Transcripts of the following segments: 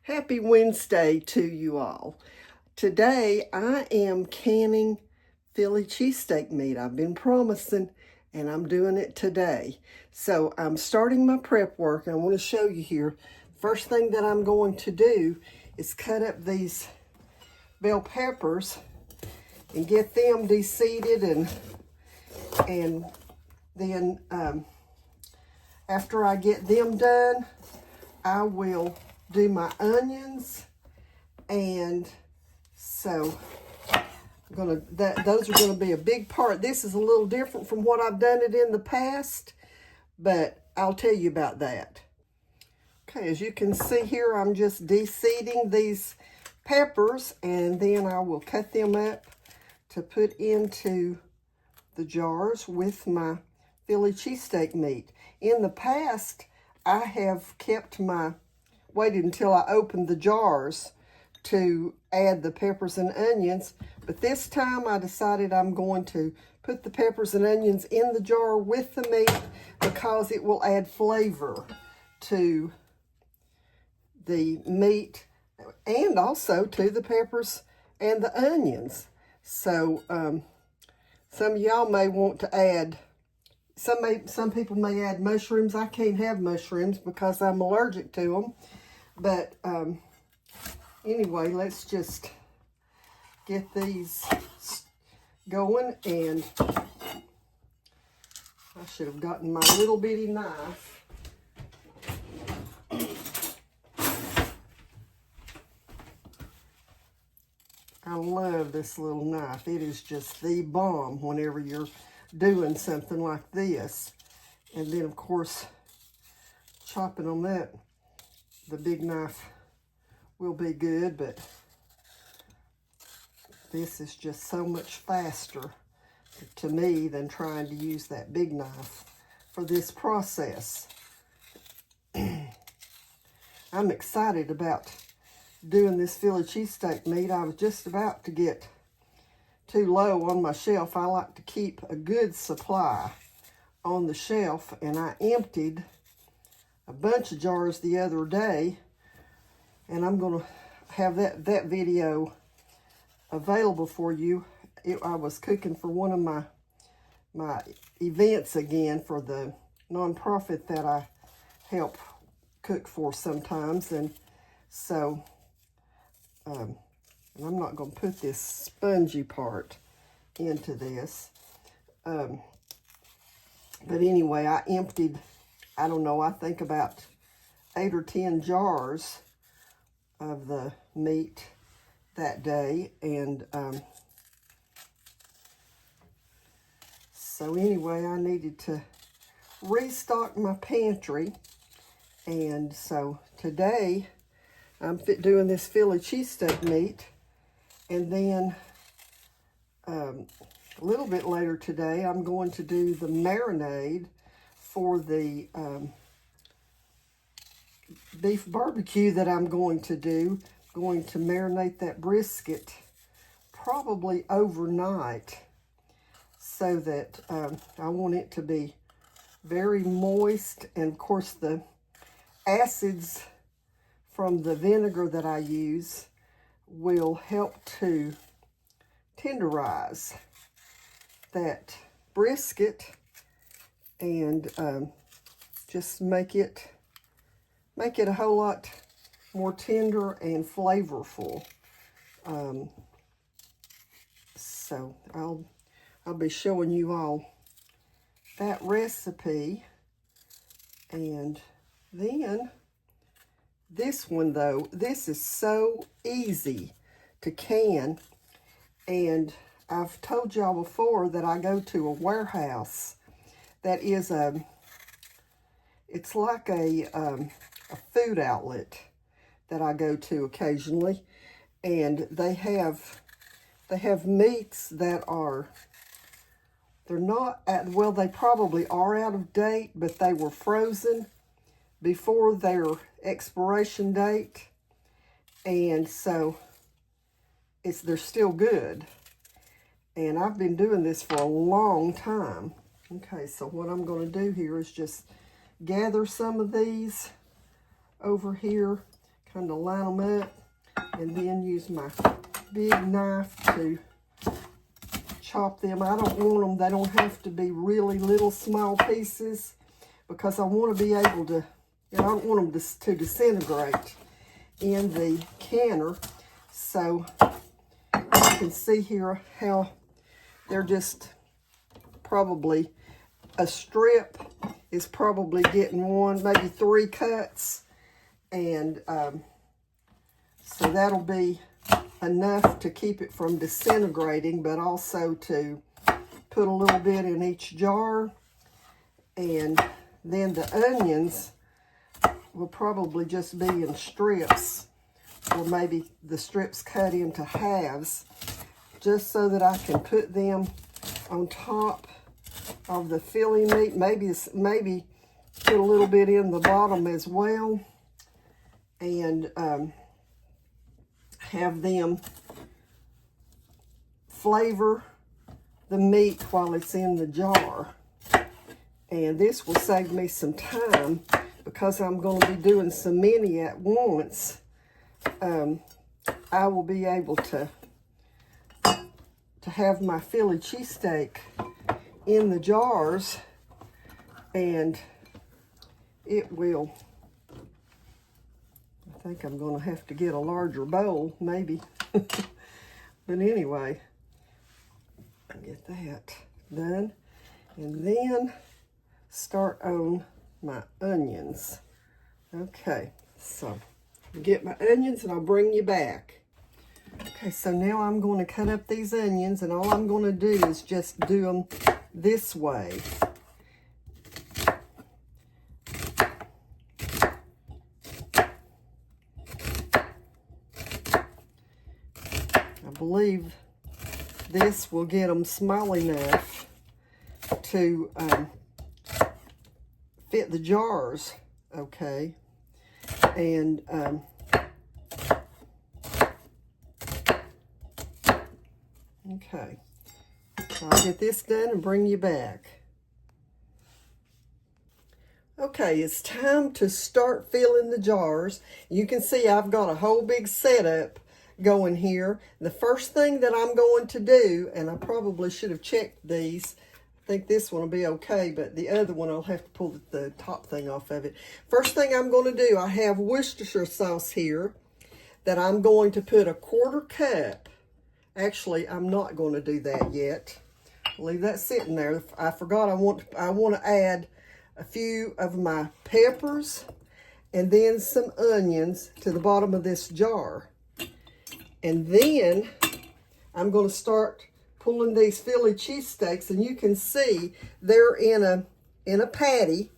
Happy Wednesday to you all. Today I am canning Philly cheesesteak meat. I've been promising and I'm doing it today. So I'm starting my prep work and I want to show you here. First thing that I'm going to do is cut up these bell peppers and get them de-seeded, and then after I get them done, I will do my onions, and so those are gonna be a big part. This is a little different from what I've done it in the past, but I'll tell you about that. Okay, as you can see here, I'm just de-seeding these peppers, and then I will cut them up to put into the jars with my Philly cheesesteak meat. In the past, I have waited until I opened the jars to add the peppers and onions, but this time I decided I'm going to put the peppers and onions in the jar with the meat because it will add flavor to the meat and also to the peppers and the onions. So some of y'all may want to add, some people may add mushrooms. I can't have mushrooms because I'm allergic to them. But anyway, let's just get these going. And I should have gotten my little bitty knife. I love this little knife. It is just the bomb whenever you're doing something like this. And then, of course, chopping on that, the big knife will be good, but this is just so much faster to me than trying to use that big knife for this process. I'm excited about doing this Philly cheesesteak meat. I was just about to get too low on my shelf. I like to keep a good supply on the shelf, and I emptied a bunch of jars the other day, and I'm going to have that video available for you. I was cooking for one of my events again for the nonprofit that I help cook for sometimes, and so and I'm not going to put this spongy part into this. But anyway, I emptied, I don't know, I think about 8 or 10 jars of the meat that day. And so anyway, I needed to restock my pantry. And so today, I'm doing this Philly cheesesteak meat, and then a little bit later today, I'm going to do the marinade for the beef barbecue that I'm going to do. I'm going to marinate that brisket probably overnight so that I want it to be very moist, and of course the acids from the vinegar that I use will help to tenderize that brisket and just make it a whole lot more tender and flavorful. So I'll be showing you all that recipe. And then this one, though, this is so easy to can, and I've told y'all before that I go to a warehouse that is it's like a food outlet that I go to occasionally, and they have meats that they're not well, they probably are out of date, but they were frozen before their expiration date, and so they're still good. And I've been doing this for a long time. Okay, so what I'm going to do here is just gather some of these over here. Trying to line them up and then use my big knife to chop them. I don't want them, they don't have to be really little small pieces because I want to be able to, I don't want them to disintegrate in the canner. So you can see here how they're just probably, a strip is probably getting one, maybe 3 cuts. And so that'll be enough to keep it from disintegrating, but also to put a little bit in each jar. And then the onions will probably just be in strips, or maybe the strips cut into halves, just so that I can put them on top of the Philly meat. Maybe put a little bit in the bottom as well, and have them flavor the meat while it's in the jar. And this will save me some time because I'm going to be doing so many at once. I will be able to have my Philly cheesesteak in the jars, and it will, I think I'm going to have to get a larger bowl, maybe. But anyway, get that done. And then start on my onions. Okay, so get my onions and I'll bring you back. Okay, so now I'm going to cut up these onions, and all I'm going to do is just do them this way. I believe this will get them small enough to fit the jars, okay? And okay, so I'll get this done and bring you back. Okay, it's time to start filling the jars. You can see I've got a whole big setup going here. The first thing that I'm going to do, and I probably should have checked these, I think this one will be okay, but the other one I'll have to pull the top thing off of it. First thing I'm going to do, I have Worcestershire sauce here that I'm going to put a 1/4 cup. Actually, I'm not going to do that yet. Leave that sitting there. I forgot I want to add a few of my peppers and then some onions to the bottom of this jar. And then I'm going to start pulling these Philly cheesesteaks, and you can see they're in a patty.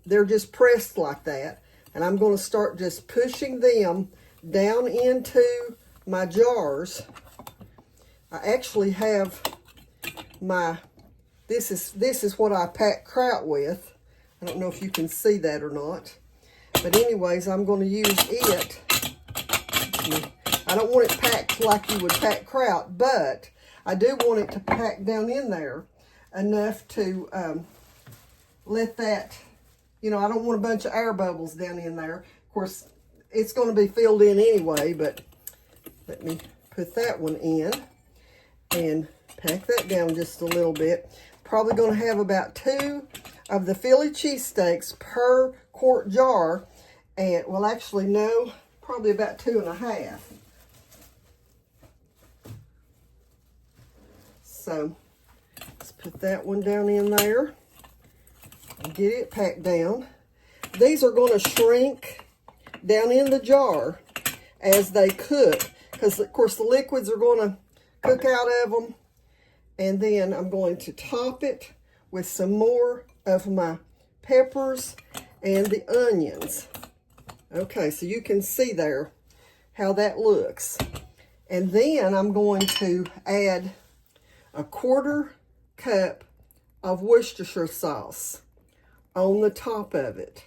They're just pressed like that. And I'm going to start just pushing them down into my jars. I actually have my, this is what I pack kraut with. I don't know if you can see that or not. But anyways, I'm going to use it. I don't want it packed like you would pack kraut, but I do want it to pack down in there enough to let that, you know, I don't want a bunch of air bubbles down in there. Of course, it's going to be filled in anyway, but let me put that one in and pack that down just a little bit. Probably going to have about 2 of the Philly cheesesteaks per quart jar. And, well, actually, no, probably about 2 1/2. So, let's put that one down in there and get it packed down. These are going to shrink down in the jar as they cook, because, of course, the liquids are going to cook out of them. And then I'm going to top it with some more of my peppers and the onions. Okay, so you can see there how that looks. And then I'm going to add a 1/4 cup of Worcestershire sauce on the top of it.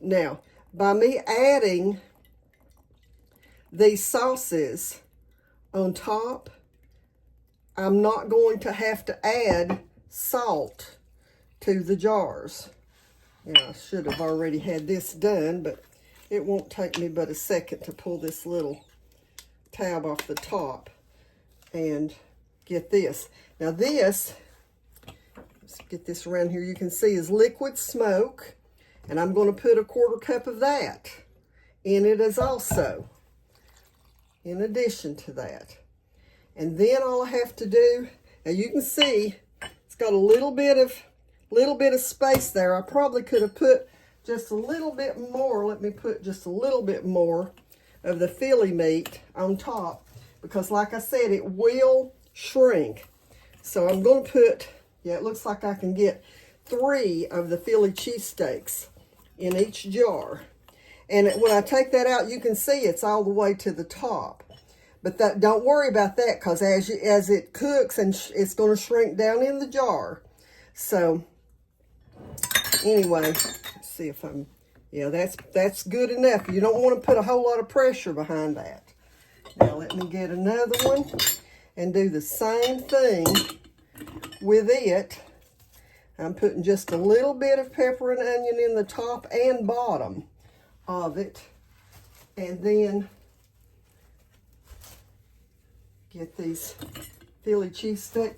Now, by me adding these sauces on top, I'm not going to have to add salt to the jars. Yeah, I should have already had this done, but It won't take me but a second to pull this little tab off the top and get this. Now this, let's get this around here, you can see is liquid smoke, and I'm going to put a 1/4 cup of that in it as also, in addition to that. And then all I have to do, now you can see it's got a little bit of space there. I probably could have put just a little bit more. Let me put just a little bit more of the Philly meat on top, because like I said, it will shrink. So I'm going to put, yeah, it looks like I can get 3 of the Philly cheesesteaks in each jar. And when I take that out, you can see it's all the way to the top. But that, don't worry about that, because as it cooks, and it's going to shrink down in the jar. So anyway, let's see if I'm, yeah, that's good enough. You don't want to put a whole lot of pressure behind that. Now let me get another one and do the same thing with it. I'm putting just a little bit of pepper and onion in the top and bottom of it. And then get these Philly cheesesteak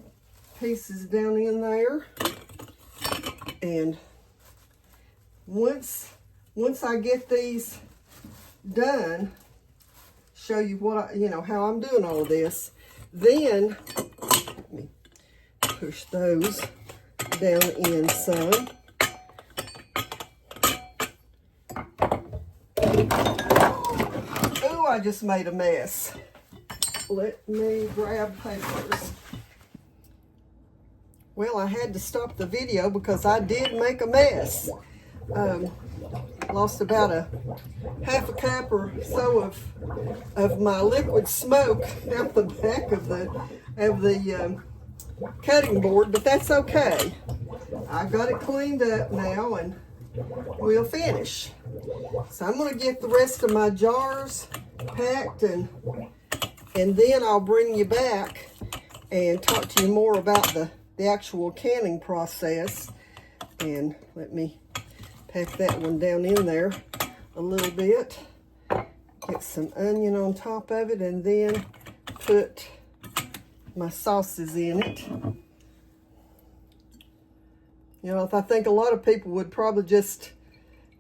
pieces down in there. And once I get these done, show you what how I'm doing all of this, then let me push those down in some. Oh, I just made a mess. Let me grab papers. Well, I had to stop the video because I did make a mess. Lost about a 1/2 cup or so of my liquid smoke out the back of the cutting board, but that's okay. I got it cleaned up now, and we'll finish. So I'm going to get the rest of my jars packed, and then I'll bring you back and talk to you more about the actual canning process. And let me pack that one down in there a little bit. Get some onion on top of it, and then put my sauces in it. You know, I think a lot of people would probably just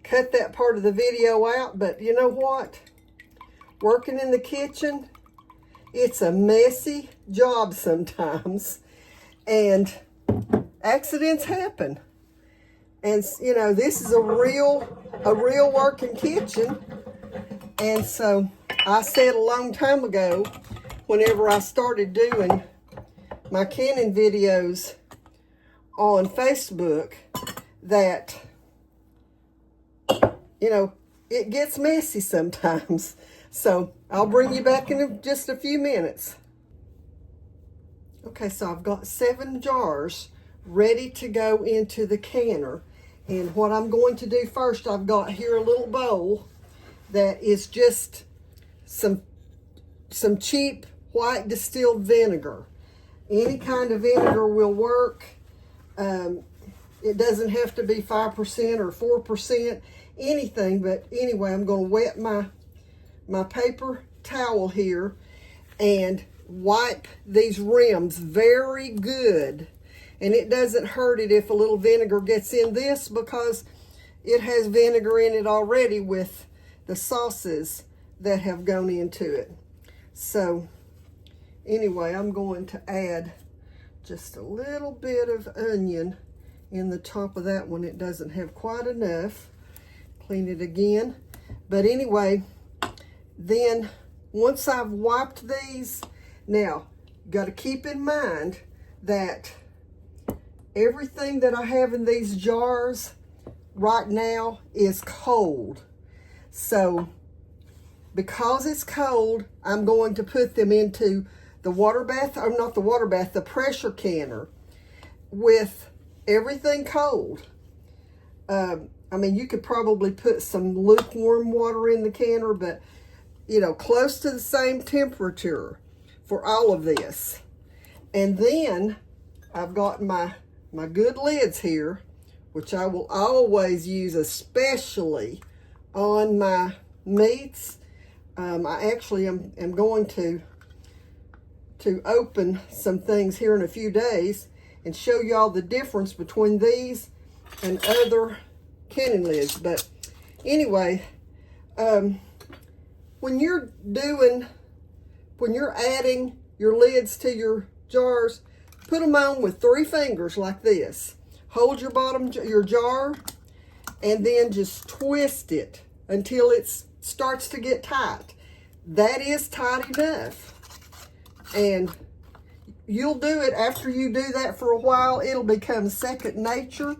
cut that part of the video out, but you know what? Working in the kitchen, it's a messy job sometimes, and accidents happen. And you know, this is a real working kitchen. And so I said a long time ago, whenever I started doing my canning videos on Facebook, that, you know, it gets messy sometimes. So I'll bring you back in just a few minutes. Okay, so I've got 7 jars ready to go into the canner. And what I'm going to do first, I've got here a little bowl that is just some cheap white distilled vinegar. Any kind of vinegar will work. It doesn't have to be 5% or 4%, anything. But anyway, I'm going to wet my paper towel here and wipe these rims very good. And it doesn't hurt it if a little vinegar gets in this, because it has vinegar in it already with the sauces that have gone into it. So anyway, I'm going to add just a little bit of onion in the top of that one. It doesn't have quite enough. Clean it again. But anyway, then once I've wiped these, now got to keep in mind that everything that I have in these jars right now is cold. So because it's cold, I'm going to put them into the water bath, or not the water bath, the pressure canner with everything cold. I mean, you could probably put some lukewarm water in the canner, but you know, close to the same temperature for all of this. And then I've got my good lids here, which I will always use, especially on my meats. I actually am going to open some things here in a few days and show y'all the difference between these and other canning lids. But anyway, when you're adding your lids to your jars, put them on with 3 fingers like this. Hold your jar, and then just twist it until it starts to get tight. That is tight enough. And you'll do it after you do that for a while. It'll become second nature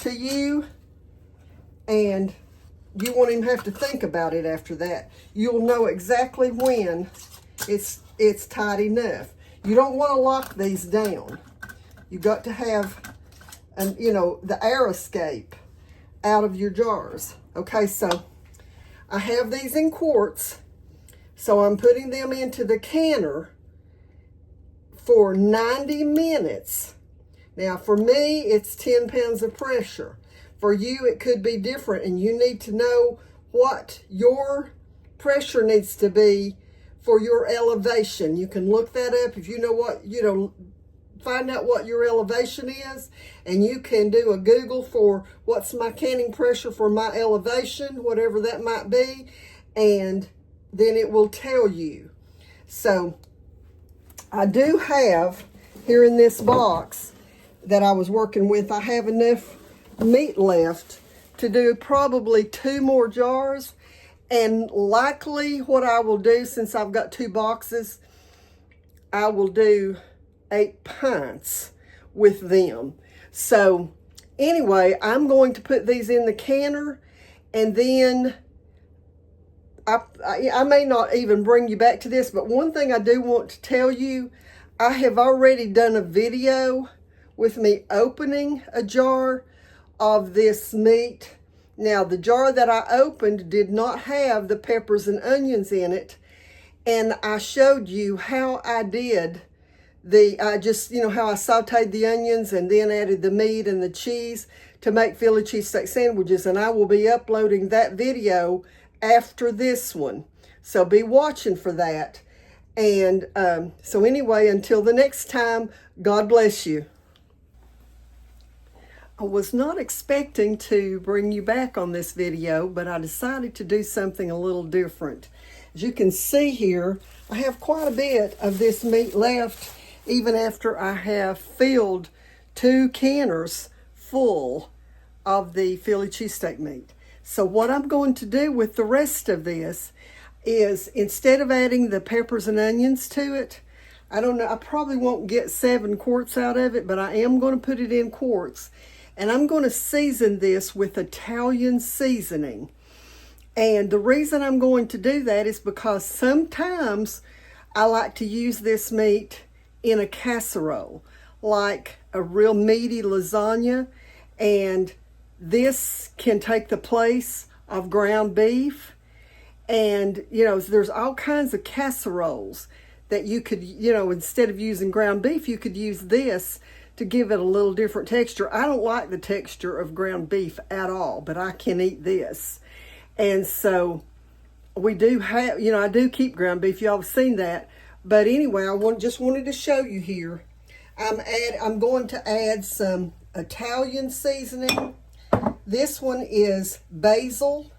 to you, and you won't even have to think about it after that. You'll know exactly when it's tight enough. You don't want to lock these down. You've got to have the air escape out of your jars. Okay, so I have these in quarts, so I'm putting them into the canner for 90 minutes. Now, for me, it's 10 pounds of pressure. For you, it could be different, and you need to know what your pressure needs to be for your elevation. You can look that up if you know what, find out what your elevation is, and you can do a Google for what's my canning pressure for my elevation, whatever that might be, and then it will tell you. So I do have here in this box that I was working with, I have enough meat left to do probably 2 more jars, and likely what I will do, since I've got 2 boxes, I will do 8 pints with them. So anyway, I'm going to put these in the canner, and then I may not even bring you back to this, but one thing I do want to tell you, I have already done a video with me opening a jar of this meat. Now, the jar that I opened did not have the peppers and onions in it, and I showed you how I did how I sauteed the onions and then added the meat and the cheese to make Philly cheesesteak sandwiches, and I will be uploading that video after this one. So be watching for that. And so anyway, until the next time, God bless you. I was not expecting to bring you back on this video, but I decided to do something a little different. As you can see here, I have quite a bit of this meat left, even after I have filled 2 canners full of the Philly cheesesteak meat. So what I'm going to do with the rest of this is, instead of adding the peppers and onions to it, I don't know, I probably won't get 7 quarts out of it, but I am going to put it in quarts. And I'm going to season this with Italian seasoning. And the reason I'm going to do that is because sometimes I like to use this meat in a casserole, like a real meaty lasagna. And this can take the place of ground beef. And, there's all kinds of casseroles that you could, instead of using ground beef, you could use this to give it a little different texture. I don't like the texture of ground beef at all, but I can eat this. And so we do have, I do keep ground beef. Y'all have seen that. But anyway, just wanted to show you here. I'm going to add some Italian seasoning. This one is basil.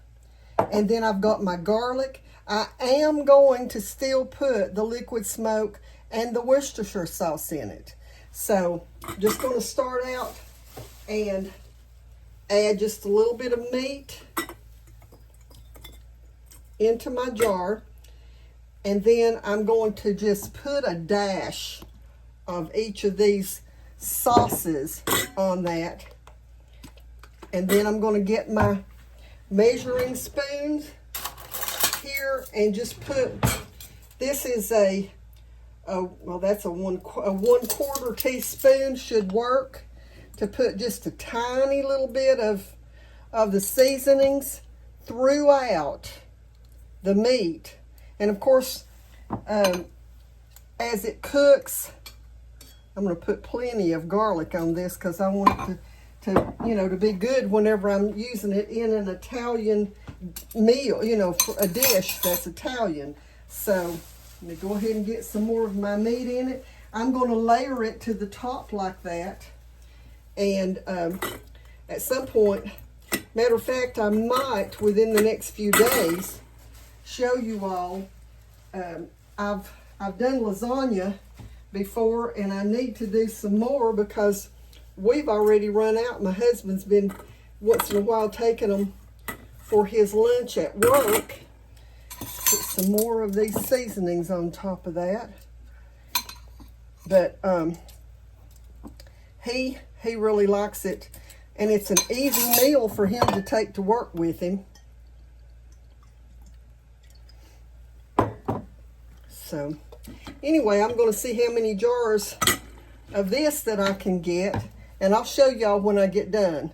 And then I've got my garlic. I am going to still put the liquid smoke and the Worcestershire sauce in it. So just going to start out and add just a little bit of meat into my jar. And then I'm going to just put a dash of each of these sauces on that. And then I'm going to get my measuring spoons here and just put, this is that's a 1/4 teaspoon should work, to put just a tiny little bit of the seasonings throughout the meat. And of course, as it cooks, I'm going to put plenty of garlic on this because I want it to be good whenever I'm using it in an Italian meal, you know, for a dish that's Italian. So let me go ahead and get some more of my meat in it. I'm going to layer it to the top like that. And at some point, matter of fact, I might, within the next few days, show you all. I've done lasagna before, and I need to do some more because we've already run out. My husband's been once in a while taking them for his lunch at work. Put some more of these seasonings on top of that. But he really likes it, and it's an easy meal for him to take to work with him. So anyway, I'm going to see how many jars of this that I can get, and I'll show y'all when I get done.